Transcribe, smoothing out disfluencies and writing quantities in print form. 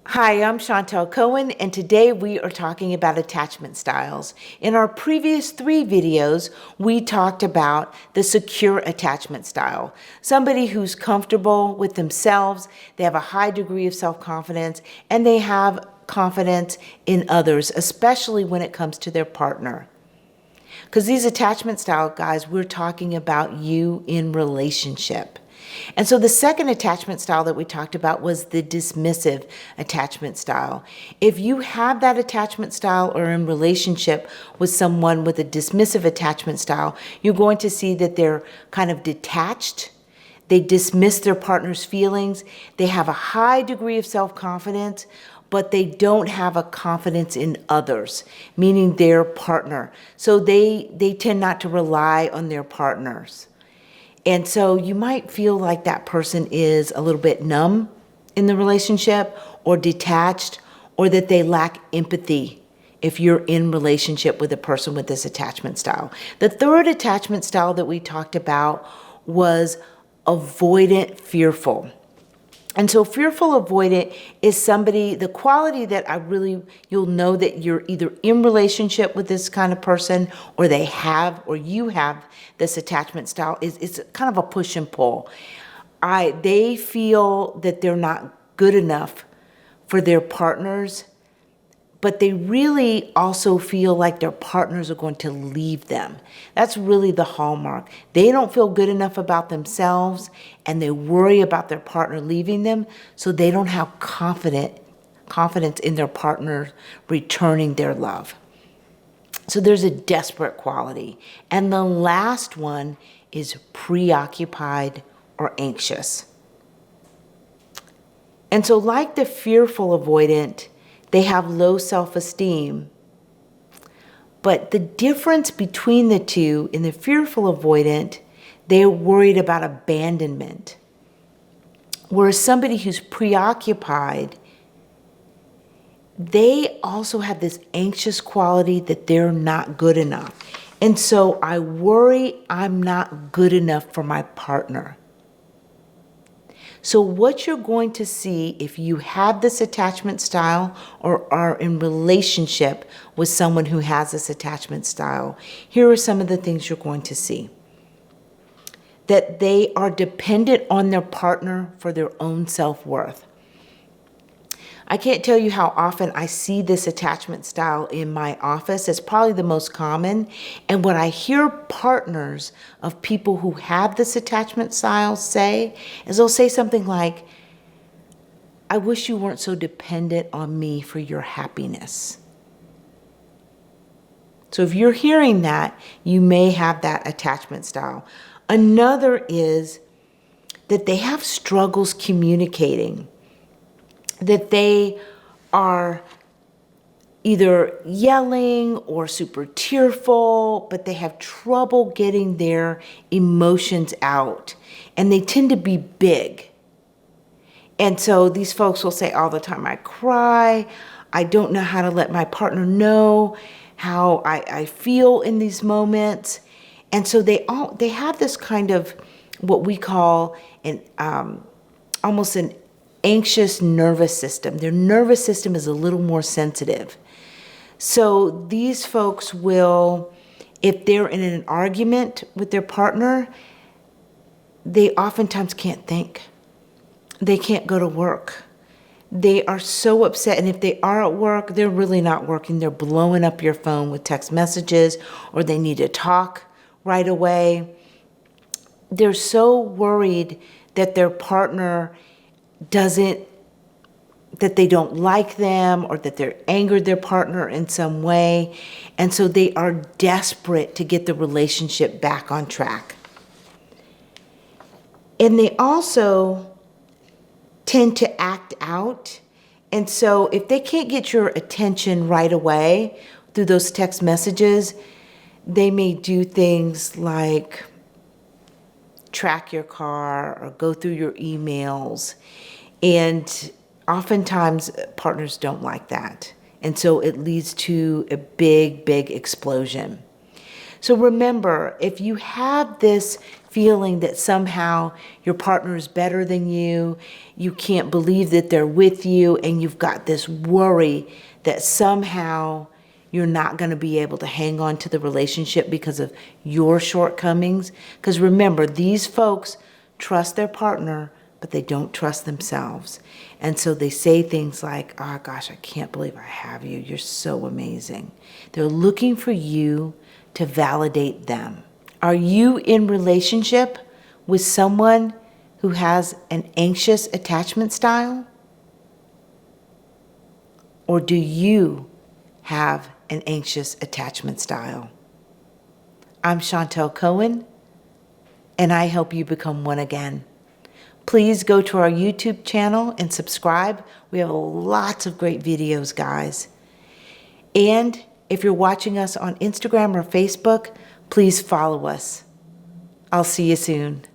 Hi, I'm Chantel Cohen, and today we are talking about attachment styles. In our previous 3 videos, we talked about the secure attachment style. Somebody who's comfortable with themselves, they have a high degree of self-confidence, and they have confidence in others, especially when it comes to their partner. Because these attachment style guys, we're talking about you in relationship. And so the second attachment style that we talked about was the dismissive attachment style. If you have that attachment style or in relationship with someone with a dismissive attachment style, you're going to see that they're kind of detached. They dismiss their partner's feelings. They have a high degree of self-confidence, but they don't have a confidence in others, meaning their partner. So they tend not to rely on their partners. And so you might feel like that person is a little bit numb in the relationship or detached, or that they lack empathy if you're in relationship with a person with this attachment style. The third attachment style that we talked about was avoidant fearful. And so fearful avoidant is somebody, the quality that you'll know that you're either in relationship with this kind of person or you have this attachment style is it's kind of a push and pull. They feel that they're not good enough for their partners, but they really also feel like their partners are going to leave them. That's really the hallmark. They don't feel good enough about themselves, and they worry about their partner leaving them, so they don't have confidence in their partner returning their love. So there's a desperate quality. And the last one is preoccupied or anxious. And so like the fearful avoidant, they have low self-esteem. But the difference between the two, in the fearful avoidant, they're worried about abandonment. Whereas somebody who's preoccupied, they also have this anxious quality that they're not good enough. And so I worry I'm not good enough for my partner. So what you're going to see if you have this attachment style or are in relationship with someone who has this attachment style, here are some of the things you're going to see. That they are dependent on their partner for their own self-worth. I can't tell you how often I see this attachment style in my office. It's probably the most common. And what I hear partners of people who have this attachment style say is they'll say something like, I wish you weren't so dependent on me for your happiness. So if you're hearing that, you may have that attachment style. Another is that they have struggles communicating. That they are either yelling or super tearful, but they have trouble getting their emotions out. And they tend to be big. And so these folks will say all the time, I cry, I don't know how to let my partner know how I feel in these moments. And so they have this kind of what we call almost an anxious nervous system. Their nervous system is a little more sensitive. So these folks will, if they're in an argument with their partner, they oftentimes can't think. They can't go to work. They are so upset. And if they are at work, they're really not working. They're blowing up your phone with text messages, or they need to talk right away. They're so worried that their partner that they don't like them, or that they're angered their partner in some way. And so they are desperate to get the relationship back on track. And they also tend to act out. And so if they can't get your attention right away through those text messages, they may do things like track your car or go through your emails. And oftentimes partners don't like that. And so it leads to a big, big explosion. So remember, if you have this feeling that somehow your partner is better than you can't believe that they're with you, and you've got this worry that somehow you're not going to be able to hang on to the relationship because of your shortcomings. Because remember, these folks trust their partner, but they don't trust themselves. And so they say things like, oh gosh, I can't believe I have you. You're so amazing. They're looking for you to validate them. Are you in relationship with someone who has an anxious attachment style? Or do you have an anxious attachment style? I'm Chantel Cohen, and I help you become one again. Please go to our YouTube channel and subscribe. We have lots of great videos, guys. And if you're watching us on Instagram or Facebook, please follow us. I'll see you soon.